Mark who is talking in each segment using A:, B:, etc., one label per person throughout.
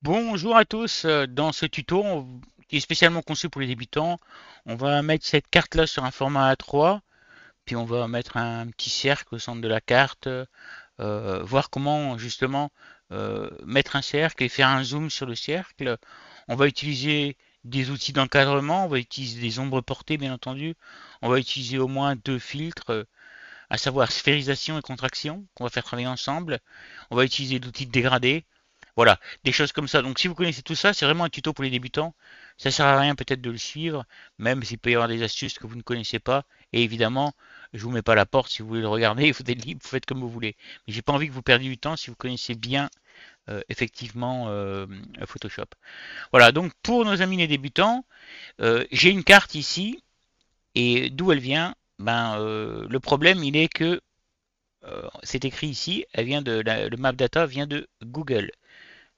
A: Bonjour à tous, dans ce tuto qui est spécialement conçu pour les débutants, on va mettre cette carte-là sur un format A3, puis on va mettre un petit cercle au centre de la carte, voir comment justement mettre un cercle et faire un zoom sur le cercle. On va utiliser des outils d'encadrement, on va utiliser des ombres portées bien entendu, on va utiliser au moins deux filtres, à savoir sphérisation et contraction, qu'on va faire travailler ensemble. On va utiliser l'outil de dégradé. Voilà, des choses comme ça. Donc si vous connaissez tout ça, c'est vraiment un tuto pour les débutants. Ça sert à rien peut-être de le suivre, même s'il peut y avoir des astuces que vous ne connaissez pas. Et évidemment, je vous mets pas la porte si vous voulez le regarder, vous êtes libre, vous faites comme vous voulez. Mais j'ai pas envie que vous perdiez du temps si vous connaissez bien effectivement Photoshop. Voilà, donc pour nos amis les débutants, j'ai une carte ici et d'où elle vient? Le problème il est que c'est écrit ici, le map data vient de Google.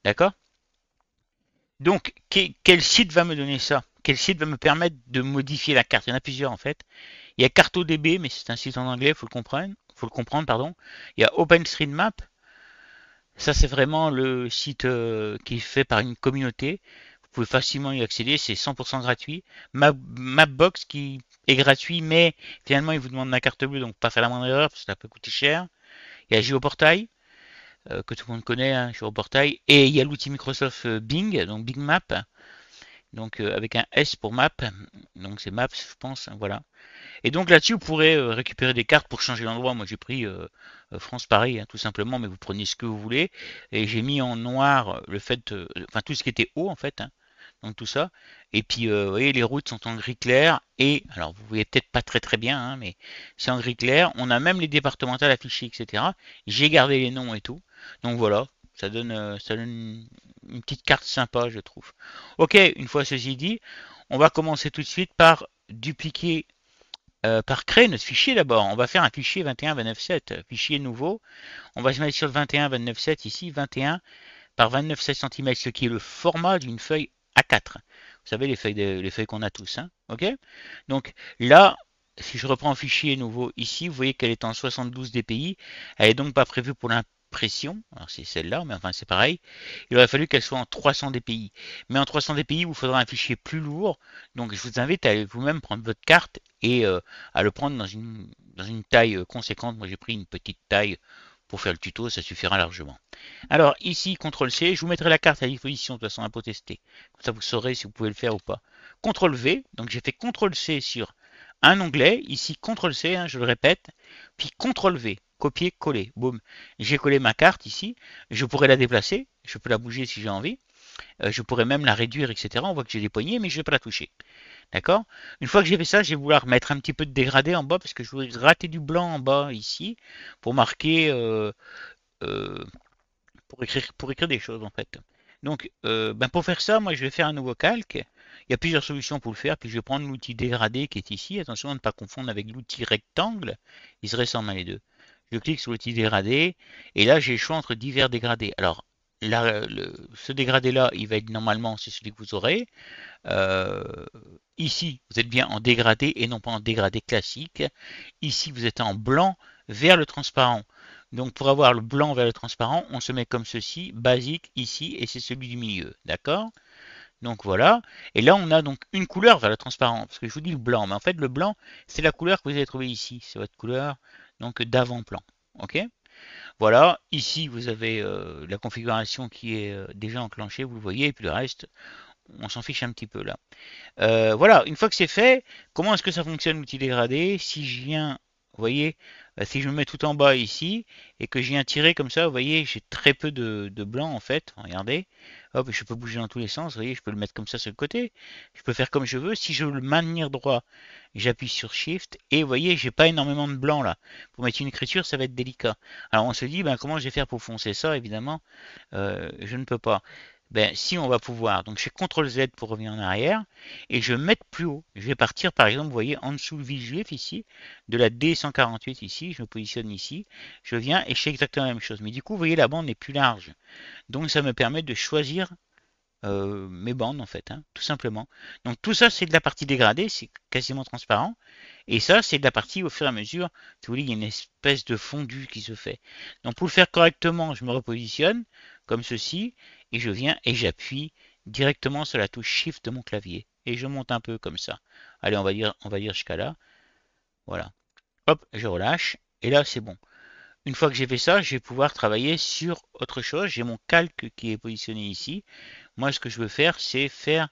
A: D'accord? Donc, quel site va me donner ça? Quel site va me permettre de modifier la carte? Il y en a plusieurs en fait. Il y a CartoDB, mais c'est un site en anglais, il faut le comprendre. Faut le comprendre, pardon. Il y a OpenStreetMap. Ça, c'est vraiment le site qui est fait par une communauté. Vous pouvez facilement y accéder, c'est 100% gratuit. Mapbox qui est gratuit, mais finalement, il vous demande la carte bleue, donc pas faire la moindre erreur, parce que ça peut coûter cher. Il y a GeoPortail, que tout le monde connaît, hein, GeoPortail. Et il y a l'outil Microsoft Bing, donc Bing Map, donc avec un S pour map, donc c'est maps je pense, hein, voilà. Et donc là-dessus vous pourrez récupérer des cartes pour changer l'endroit. Moi j'ai pris France Paris, hein, tout simplement, mais vous prenez ce que vous voulez. Et j'ai mis en noir le fait, enfin tout ce qui était haut en fait, hein, donc tout ça. Et puis vous voyez les routes sont en gris clair et alors vous voyez peut-être pas très très bien, hein, mais c'est en gris clair. On a même les départementales affichées, etc. J'ai gardé les noms et tout. Donc voilà, ça donne une petite carte sympa, je trouve. Ok, une fois ceci dit, on va commencer tout de suite par dupliquer, par créer notre fichier d'abord. On va faire un fichier 21-29-7, fichier nouveau. On va se mettre sur le 21-29-7 ici, 21 par 29-7 cm, ce qui est le format d'une feuille A4. Vous savez, les feuilles qu'on a tous. Hein, ok. Donc là, si je reprends un fichier nouveau ici, vous voyez qu'elle est en 72 dpi. Elle est donc pas prévue pour l'impression. Alors c'est celle-là, mais enfin c'est pareil. Il aurait fallu qu'elle soit en 300 dpi. Mais en 300 dpi, il vous faudra un fichier plus lourd. Donc je vous invite à vous-même prendre votre carte et à le prendre dans une taille conséquente. Moi j'ai pris une petite taille pour faire le tuto, ça suffira largement. Alors ici, CTRL-C, je vous mettrai la carte à disposition de toute façon pour tester. Comme ça vous saurez si vous pouvez le faire ou pas. CTRL-V, donc j'ai fait CTRL-C sur un onglet, ici CTRL-C, hein, je le répète, puis CTRL-V, copier-coller, boum. J'ai collé ma carte ici, je pourrais la déplacer, je peux la bouger si j'ai envie, je pourrais même la réduire, etc. On voit que j'ai des poignées, mais je ne vais pas la toucher. D'accord? Une fois que j'ai fait ça, je vais vouloir mettre un petit peu de dégradé en bas, parce que je voudrais gratter du blanc en bas, ici, pour marquer euh, pour écrire des choses en fait. Donc, pour faire ça, moi je vais faire un nouveau calque. Il y a plusieurs solutions pour le faire. Puis je vais prendre l'outil dégradé qui est ici. Attention à ne pas confondre avec l'outil rectangle. Ils se ressemblent les deux. Je clique sur l'outil dégradé et là j'ai le choix entre divers dégradés. Alors, là, ce dégradé-là, il va être normalement, c'est celui que vous aurez. Euh, Ici, vous êtes bien en dégradé et non pas en dégradé classique. Ici, vous êtes en blanc vers le transparent. Donc pour avoir le blanc vers le transparent, on se met comme ceci, basique ici, et c'est celui du milieu. D'accord? Donc voilà. Et là, on a donc une couleur vers le transparent. Parce que je vous dis le blanc, mais en fait, le blanc, c'est la couleur que vous allez trouver ici. C'est votre couleur donc d'avant-plan. Ok? Voilà. Ici, vous avez la configuration qui est déjà enclenchée, vous le voyez, et puis le reste, on s'en fiche un petit peu là. Voilà, une fois que c'est fait, comment est-ce que ça fonctionne l'outil dégradé? Si je viens, vous voyez, si je me mets tout en bas ici et que je viens tirer comme ça, vous voyez, j'ai très peu de blanc en fait. Regardez, hop, je peux bouger dans tous les sens. Vous voyez, je peux le mettre comme ça sur le côté. Je peux faire comme je veux. Si je veux le maintenir droit, j'appuie sur Shift et vous voyez, j'ai pas énormément de blanc là. Pour mettre une écriture, ça va être délicat. Alors on se dit, comment je vais faire pour foncer ça? Évidemment, je ne peux pas. Si on va pouvoir, donc je fais CTRL Z pour revenir en arrière et je vais mettre plus haut. Je vais partir par exemple, vous voyez, en dessous le visuel ici, de la D148 ici, je me positionne ici, je viens et je fais exactement la même chose. Mais du coup, vous voyez, la bande est plus large. Donc ça me permet de choisir mes bandes en fait, hein, tout simplement. Donc tout ça c'est de la partie dégradée, c'est quasiment transparent. Et ça c'est de la partie au fur et à mesure, si vous voulez, il y a une espèce de fondu qui se fait. Donc pour le faire correctement, je me repositionne comme ceci et je viens et j'appuie directement sur la touche Shift de mon clavier. Et je monte un peu comme ça. Allez, on va dire jusqu'à là. Voilà. Hop, je relâche. Et là, c'est bon. Une fois que j'ai fait ça, je vais pouvoir travailler sur autre chose. J'ai mon calque qui est positionné ici. Moi, ce que je veux faire, c'est faire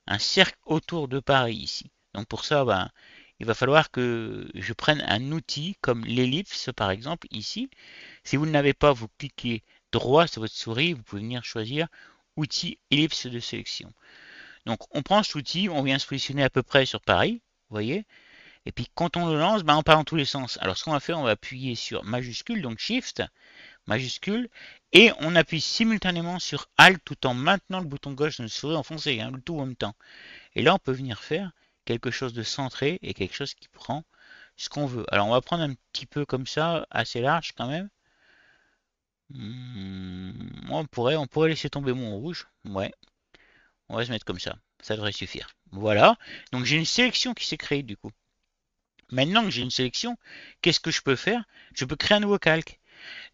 A: un cercle autour de Paris ici. Donc pour ça, ben, il va falloir que je prenne un outil comme l'ellipse, par exemple, ici. Si vous ne l'avez pas, vous cliquez droit sur votre souris, vous pouvez venir choisir outil ellipse de sélection. Donc on prend cet outil, on vient se positionner à peu près sur Paris, vous voyez. Et puis quand on le lance, ben, on part dans tous les sens. Alors ce qu'on va faire, on va appuyer sur majuscule, donc Shift, majuscule, et on appuie simultanément sur Alt tout en maintenant le bouton gauche de notre souris enfoncé, hein, le tout en même temps. Et là, on peut venir faire quelque chose de centré et quelque chose qui prend ce qu'on veut. Alors on va prendre un petit peu comme ça, assez large quand même. On pourrait laisser tomber mon rouge. Ouais, on va se mettre comme ça. Ça devrait suffire. Voilà. Donc j'ai une sélection qui s'est créée du coup. Maintenant que j'ai une sélection, qu'est-ce que je peux faire? Je peux créer un nouveau calque.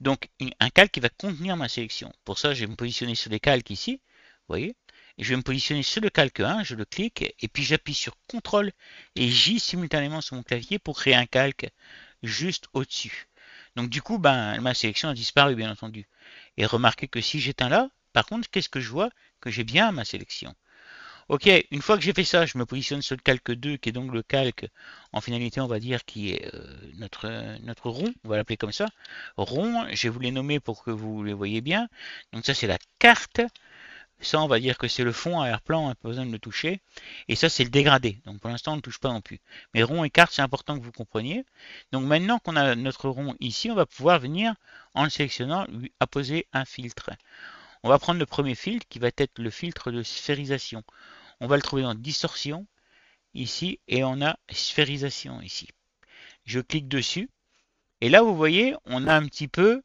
A: Donc un calque qui va contenir ma sélection. Pour ça, je vais me positionner sur les calques ici. Vous voyez? Et je vais me positionner sur le calque 1, je le clique, et puis j'appuie sur CTRL et J simultanément sur mon clavier pour créer un calque juste au-dessus. Donc du coup, ben, ma sélection a disparu, bien entendu. Et remarquez que si j'éteins là, par contre, qu'est-ce que je vois? Que j'ai bien ma sélection. Ok, une fois que j'ai fait ça, je me positionne sur le calque 2, qui est donc le calque, en finalité, on va dire, qui est notre rond, on va l'appeler comme ça. Rond, je vais vous les nommer pour que vous les voyez bien. Donc ça, c'est la carte. Ça, on va dire que c'est le fond arrière-plan, on n'a pas besoin de le toucher. Et ça, c'est le dégradé. Donc pour l'instant, on ne touche pas non plus. Mais rond et carte, c'est important que vous compreniez. Donc maintenant qu'on a notre rond ici, on va pouvoir venir, en le sélectionnant, lui apposer un filtre. On va prendre le premier filtre qui va être le filtre de sphérisation. On va le trouver dans distorsion ici et on a sphérisation ici. Je clique dessus et là vous voyez on a un petit peu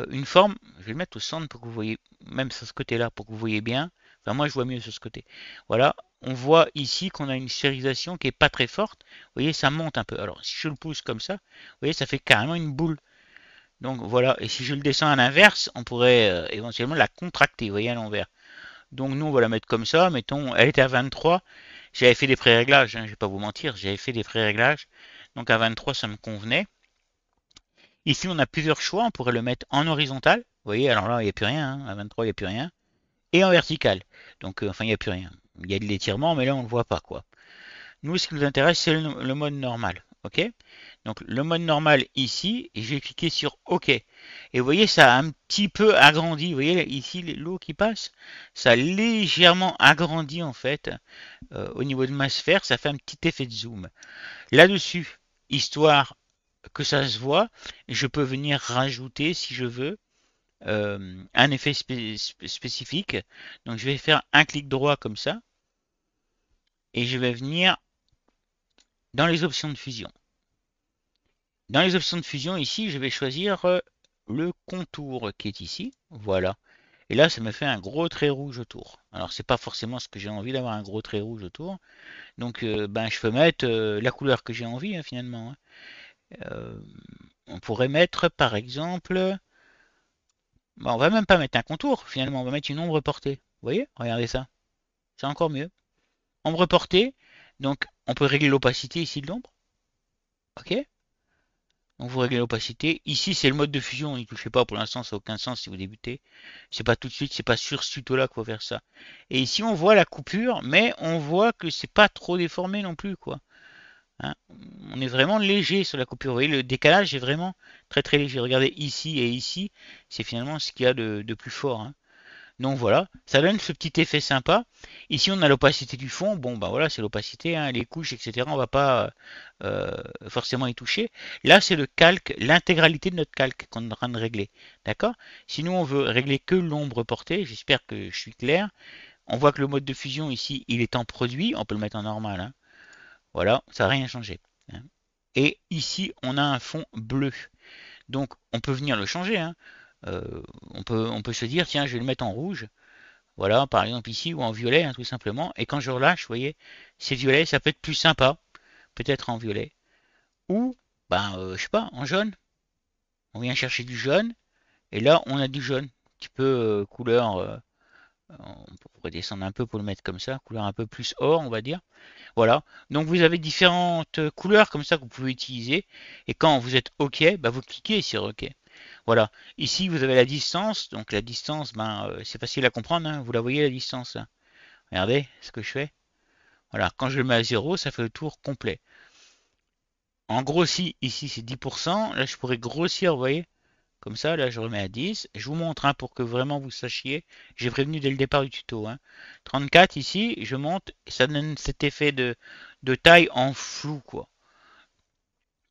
A: une forme. Je vais le mettre au centre pour que vous voyez, même sur ce côté là pour que vous voyez bien. Enfin moi je vois mieux sur ce côté. Voilà, on voit ici qu'on a une sphérisation qui est pas très forte. Vous voyez ça monte un peu. Alors si je le pousse comme ça, vous voyez ça fait carrément une boule. Donc voilà, et si je le descends à l'inverse, on pourrait éventuellement la contracter, vous voyez à l'envers. Donc nous on va la mettre comme ça, mettons, elle était à 23, j'avais fait des pré-réglages, hein, je vais pas vous mentir, j'avais fait des pré-réglages, donc à 23 ça me convenait. Ici on a plusieurs choix, on pourrait le mettre en horizontal, vous voyez, alors là il n'y a plus rien, hein, à 23 il n'y a plus rien, et en vertical, donc enfin il n'y a plus rien. Il y a de l'étirement, mais là on ne le voit pas quoi. Nous ce qui nous intéresse c'est le mode normal, ok? Donc le mode normal ici, et je vais cliquer sur OK. Et vous voyez, ça a un petit peu agrandi. Vous voyez ici l'eau qui passe, ça a légèrement agrandi en fait au niveau de ma sphère. Ça fait un petit effet de zoom. Là-dessus, histoire que ça se voit, je peux venir rajouter si je veux un effet spécifique. Donc je vais faire un clic droit comme ça et je vais venir dans les options de fusion. Dans les options de fusion, ici, je vais choisir le contour qui est ici. Voilà. Et là, ça me fait un gros trait rouge autour. Alors, c'est pas forcément ce que j'ai envie d'avoir un gros trait rouge autour. Donc, ben, je peux mettre la couleur que j'ai envie, hein, finalement, hein. Euh, on pourrait mettre, par exemple, ben, on va même pas mettre un contour, finalement, on va mettre une ombre portée. Vous voyez? Regardez ça. C'est encore mieux. Ombre portée. Donc, on peut régler l'opacité ici de l'ombre. Ok? Donc vous réglez l'opacité. Ici c'est le mode de fusion, n'y touchez pas pour l'instant, ça n'a aucun sens si vous débutez. C'est pas tout de suite, c'est pas sur ce tuto là qu'il faut faire ça. Et ici on voit la coupure, mais on voit que c'est pas trop déformé non plus quoi. Hein, on est vraiment léger sur la coupure. Vous voyez, le décalage est vraiment très très léger. Regardez ici et ici, c'est finalement ce qu'il y a de plus fort, hein. Donc voilà, ça donne ce petit effet sympa. Ici on a l'opacité du fond, bon bah voilà c'est l'opacité, hein, les couches etc. On va pas forcément y toucher. Là c'est le calque, l'intégralité de notre calque qu'on est en train de régler. D'accord? Sinon on veut régler que l'ombre portée, j'espère que je suis clair. On voit que le mode de fusion ici il est en produit, on peut le mettre en normal, hein. Voilà, ça n'a rien changé, hein. Et ici on a un fond bleu. Donc on peut venir le changer, hein. On peut se dire tiens je vais le mettre en rouge. Voilà, par exemple ici, ou en violet, hein, tout simplement. Et quand je relâche, vous voyez, c'est violet, ça peut être plus sympa, peut-être en violet. Ou, ben, je sais pas, en jaune. On vient chercher du jaune, et là, on a du jaune. Un petit peu couleur, on pourrait descendre un peu pour le mettre comme ça, couleur un peu plus or, on va dire. Voilà. Donc vous avez différentes couleurs comme ça que vous pouvez utiliser. Et quand vous êtes OK, bah, vous cliquez sur OK. Voilà. Ici, vous avez la distance. Donc la distance, ben, c'est facile à comprendre, hein. Vous la voyez la distance là. Regardez ce que je fais. Voilà. Quand je le mets à 0, ça fait le tour complet. En grossi, ici c'est 10%. Là, je pourrais grossir, vous voyez. Comme ça, là, je remets à 10. Je vous montre hein, pour que vraiment vous sachiez. J'ai prévenu dès le départ du tuto. Hein. 34 ici, je monte. Ça donne cet effet de taille en flou, quoi.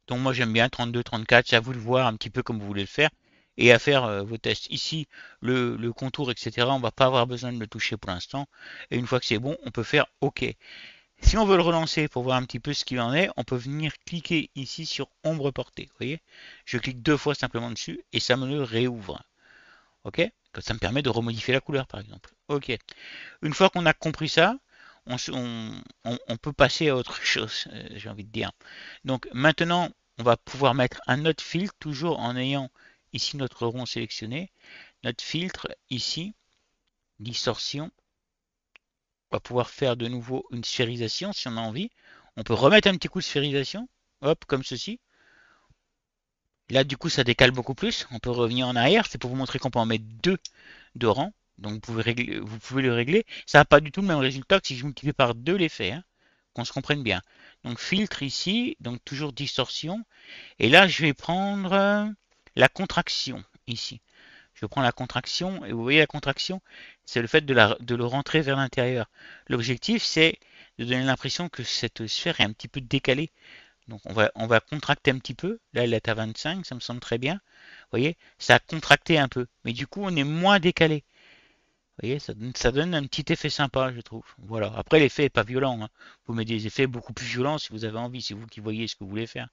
A: Donc moi j'aime bien 32, 34. C'est à vous de voir un petit peu comme vous voulez le faire. Et à faire vos tests. Ici, le contour, etc. On va pas avoir besoin de le toucher pour l'instant. Et une fois que c'est bon, on peut faire OK. Si on veut le relancer pour voir un petit peu ce qu'il en est, on peut venir cliquer ici sur ombre portée. Vous voyez? Je clique deux fois simplement dessus et ça me le réouvre. Ok? Ça me permet de remodifier la couleur, par exemple. Ok. Une fois qu'on a compris ça, on peut passer à autre chose, j'ai envie de dire. Donc maintenant, on va pouvoir mettre un autre filtre, toujours en ayant ici notre rond sélectionné. Notre filtre ici, distorsion. On va pouvoir faire de nouveau une sphérisation si on a envie. On peut remettre un petit coup de sphérisation. Hop, comme ceci. Là, du coup, ça décale beaucoup plus. On peut revenir en arrière. C'est pour vous montrer qu'on peut en mettre deux de rang. Donc vous pouvez le régler. Ça n'a pas du tout le même résultat que si je multiplie par 2 l'effet. Hein, qu'on se comprenne bien. Donc filtre ici, donc toujours distorsion. Et là, je vais prendre la contraction ici. Je prends la contraction et vous voyez la contraction, c'est le fait de le rentrer vers l'intérieur. L'objectif, c'est de donner l'impression que cette sphère est un petit peu décalée. Donc on va contracter un petit peu. Là, elle est à 25, ça me semble très bien. Vous voyez, ça a contracté un peu. Mais du coup, on est moins décalé. Vous voyez, ça donne un petit effet sympa, je trouve. Voilà. Après, l'effet n'est pas violent. Hein. Vous mettez des effets beaucoup plus violents si vous avez envie. C'est vous qui voyez ce que vous voulez faire.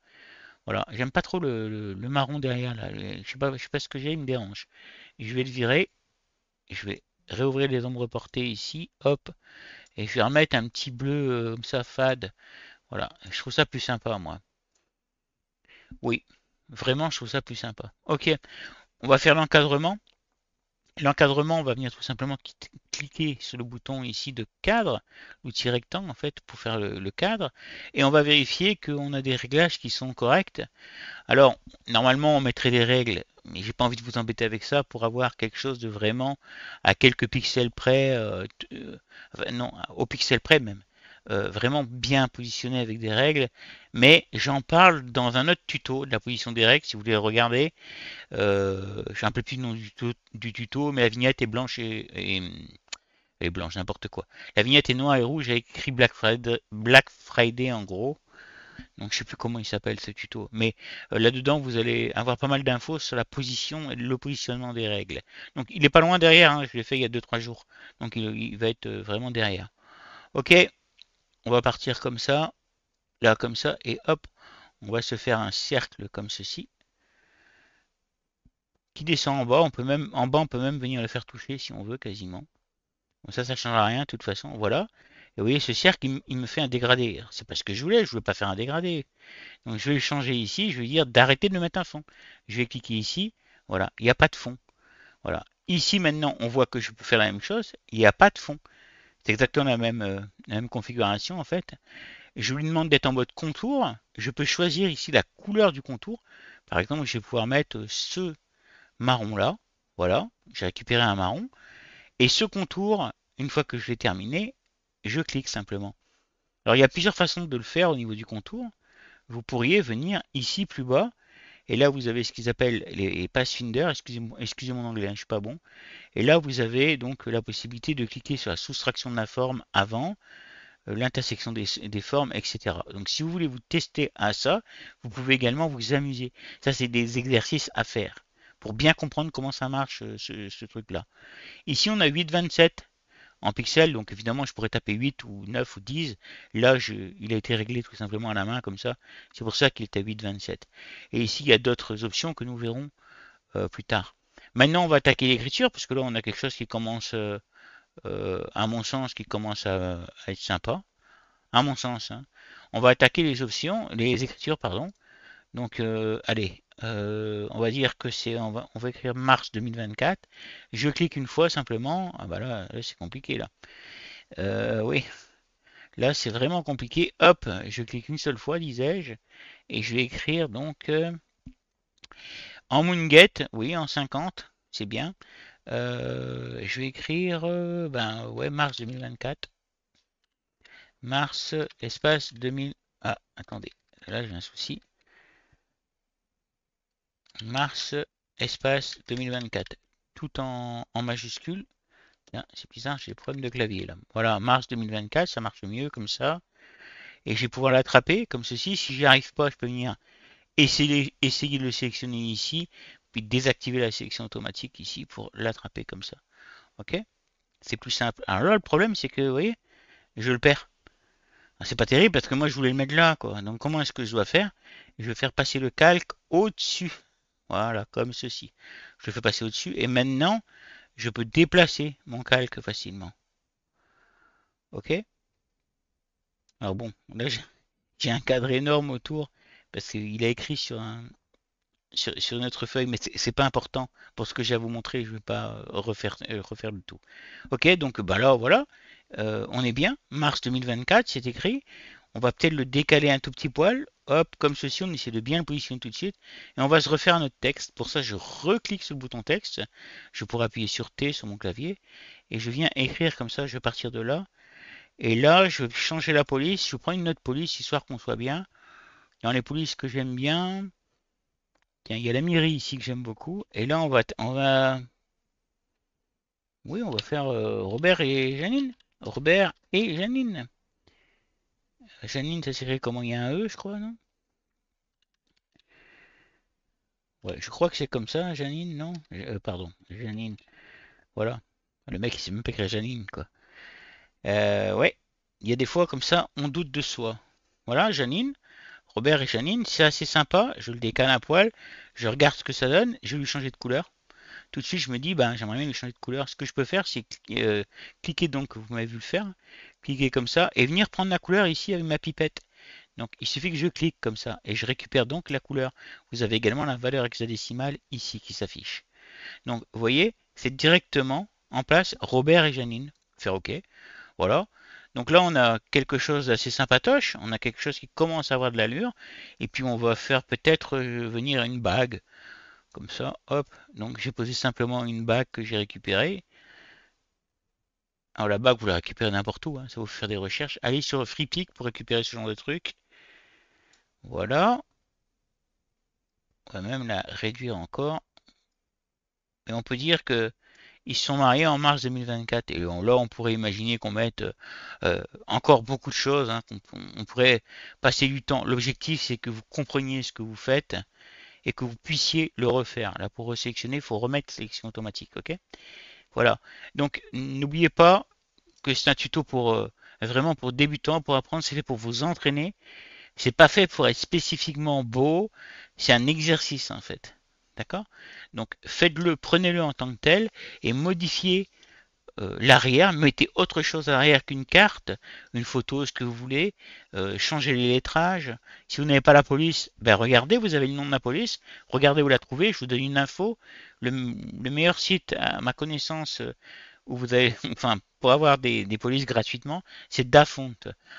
A: Voilà. J'aime pas trop le marron derrière là. Je sais pas ce que j'ai, il me dérange. Je vais le virer. Je vais réouvrir les ombres portées ici. Hop. Et je vais remettre un petit bleu comme ça fade. Voilà. Je trouve ça plus sympa, moi. Oui. Vraiment, je trouve ça plus sympa. Ok. On va faire l'encadrement. L'encadrement, on va venir tout simplement cliquer sur le bouton ici de cadre, l'outil rectangle en fait pour faire le cadre, et on va vérifier qu'on a des réglages qui sont corrects. Alors, normalement on mettrait des règles, mais j'ai pas envie de vous embêter avec ça pour avoir quelque chose de vraiment à quelques pixels près, non, au pixel près même, vraiment bien positionné avec des règles, mais j'en parle dans un autre tuto de la position des règles si vous voulez le regarder. Je ne plus le nom du tuto, mais la vignette est blanche et blanche, n'importe quoi. La vignette est noire et rouge, j'ai écrit Black Friday en gros. Donc je sais plus comment il s'appelle ce tuto. Mais là-dedans, vous allez avoir pas mal d'infos sur la position et le positionnement des règles. Donc il est pas loin derrière, hein, je l'ai fait il y a 2-3 jours. Donc il va être vraiment derrière. Ok, on va partir comme ça, là comme ça, et hop, on va se faire un cercle comme ceci. Qui descend en bas, en bas on peut même venir le faire toucher si on veut quasiment. Bon, ça change rien de toute façon, voilà. Et vous voyez ce cercle il me fait un dégradé. C'est pas ce que je voulais pas faire un dégradé. Donc je vais le changer ici, je vais dire d'arrêter de me mettre un fond. Je vais cliquer ici, voilà, il n'y a pas de fond. Voilà. Ici maintenant on voit que je peux faire la même chose, il n'y a pas de fond. C'est exactement la même configuration en fait. Je lui demande d'être en mode contour, je peux choisir ici la couleur du contour. Par exemple, je vais pouvoir mettre ce marron là. Voilà, j'ai récupéré un marron. Et ce contour, une fois que je l'ai terminé, je clique simplement. Alors il y a plusieurs façons de le faire au niveau du contour. Vous pourriez venir ici plus bas, et là vous avez ce qu'ils appellent les pathfinders, excusez mon anglais, hein, je suis pas bon. Et là vous avez donc la possibilité de cliquer sur la soustraction de la forme avant, l'intersection des formes, etc. Donc si vous voulez vous tester à ça, vous pouvez également vous amuser. Ça c'est des exercices à faire pour bien comprendre comment ça marche ce truc-là. Ici, on a 8,27 en pixels, donc évidemment, je pourrais taper 8 ou 9 ou 10. Là, il a été réglé tout simplement à la main, comme ça. C'est pour ça qu'il est à 8,27. Et ici, il y a d'autres options que nous verrons plus tard. Maintenant, on va attaquer l'écriture, parce que là, on a quelque chose qui commence à mon sens, qui commence à être sympa. À mon sens, hein. On va attaquer les options, les écritures, pardon. Donc, allez, on va dire que on va écrire mars 2024. Je clique une fois simplement. Ah bah là c'est compliqué là. Oui, là c'est vraiment compliqué. Hop, je clique une seule fois, disais-je, et je vais écrire donc en Moongate, oui, en 50, c'est bien. Je vais écrire, ben ouais, mars 2024. Mars, espace 2000. Ah, attendez, là j'ai un souci. Mars, espace 2024. Tout en majuscule. C'est bizarre, j'ai des problèmes de clavier là. Voilà, mars 2024, ça marche mieux comme ça. Et je vais pouvoir l'attraper comme ceci. Si j'y arrive pas, je peux venir essayer de le sélectionner ici, puis désactiver la sélection automatique ici pour l'attraper comme ça. Ok? C'est plus simple. Alors là, le problème, c'est que, vous voyez, je le perds. C'est pas terrible parce que moi, je voulais le mettre là, quoi. Donc, comment est-ce que je dois faire? Je vais faire passer le calque au-dessus. Voilà, comme ceci. Je le fais passer au-dessus. Et maintenant, je peux déplacer mon calque facilement. Ok? Alors bon, là, j'ai un cadre énorme autour parce qu'il a écrit sur notre feuille, mais c'est pas important pour ce que j'ai à vous montrer. Je vais pas refaire le tout. Ok, donc bah là, voilà. On est bien. Mars 2024, c'est écrit. On va peut-être le décaler un tout petit poil. Hop, comme ceci, on essaie de bien le positionner tout de suite. Et on va se refaire notre texte. Pour ça, je reclique sur le bouton texte. Je pourrais appuyer sur T sur mon clavier. Et je viens écrire comme ça. Je vais partir de là. Et là, je vais changer la police. Je prends une autre police, histoire qu'on soit bien. Dans les polices que j'aime bien, tiens, il y a la mairie ici que j'aime beaucoup. Et là, oui, on va faire Robert et Janine. Robert et Janine. Janine, ça serait comment il y a un E, je crois, non? Ouais, je crois que c'est comme ça, Janine, non? Pardon, Janine. Voilà. Le mec, il sait même pas écrire Janine, quoi. Ouais. Il y a des fois comme ça, on doute de soi. Voilà, Janine. Robert et Janine, c'est assez sympa. Je le décale un poil. Je regarde ce que ça donne. Je vais lui changer de couleur. Tout de suite, je me dis, ben, j'aimerais bien lui changer de couleur. Ce que je peux faire, c'est cliquer, donc, vous m'avez vu le faire. Cliquer comme ça et venir prendre la couleur ici avec ma pipette. Donc, il suffit que je clique comme ça et je récupère donc la couleur. Vous avez également la valeur hexadécimale ici qui s'affiche. Donc, vous voyez, c'est directement en place Robert et Janine. Faire OK. Voilà. Donc là, on a quelque chose d'assez sympatoche. On a quelque chose qui commence à avoir de l'allure. Et puis, on va faire peut-être venir une bague. Comme ça, hop. Donc, j'ai posé simplement une bague que j'ai récupérée. Alors, la bague, vous la récupérez n'importe où, hein, ça vous fait faire des recherches. Allez sur FreePic pour récupérer ce genre de truc. Voilà. On va même la réduire encore. Et on peut dire que ils se sont mariés en mars 2024. Et là, on pourrait imaginer qu'on mette encore beaucoup de choses, hein, on pourrait passer du temps. L'objectif, c'est que vous compreniez ce que vous faites et que vous puissiez le refaire. Là, pour resélectionner, il faut remettre sélection automatique. Ok? Voilà. Donc, n'oubliez pas que c'est un tuto pour vraiment pour débutants, pour apprendre. C'est fait pour vous entraîner. C'est pas fait pour être spécifiquement beau. C'est un exercice en fait. D'accord? Donc, faites-le, prenez-le en tant que tel et modifiez l'arrière, mettez autre chose à l'arrière qu'une carte, une photo, ce que vous voulez, changez les lettrages. Si vous n'avez pas la police, ben regardez, vous avez le nom de la police, regardez où la trouver, je vous donne une info. Le meilleur site à ma connaissance où vous avez, enfin, pour avoir des polices gratuitement, c'est Dafont.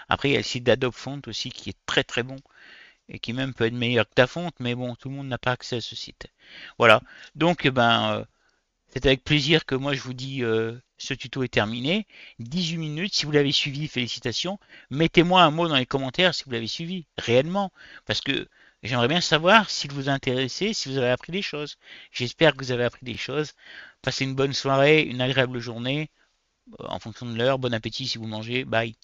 A: Après, il y a le site d'Adobe Font aussi qui est très très bon et qui même peut être meilleur que Dafont, mais bon, tout le monde n'a pas accès à ce site. Voilà. Donc, c'est avec plaisir que moi je vous dis ce tuto est terminé. 18 minutes, si vous l'avez suivi, félicitations. Mettez-moi un mot dans les commentaires si vous l'avez suivi, réellement. Parce que j'aimerais bien savoir s'il vous a intéressé, si vous avez appris des choses. J'espère que vous avez appris des choses. Passez une bonne soirée, une agréable journée, en fonction de l'heure. Bon appétit si vous mangez. Bye.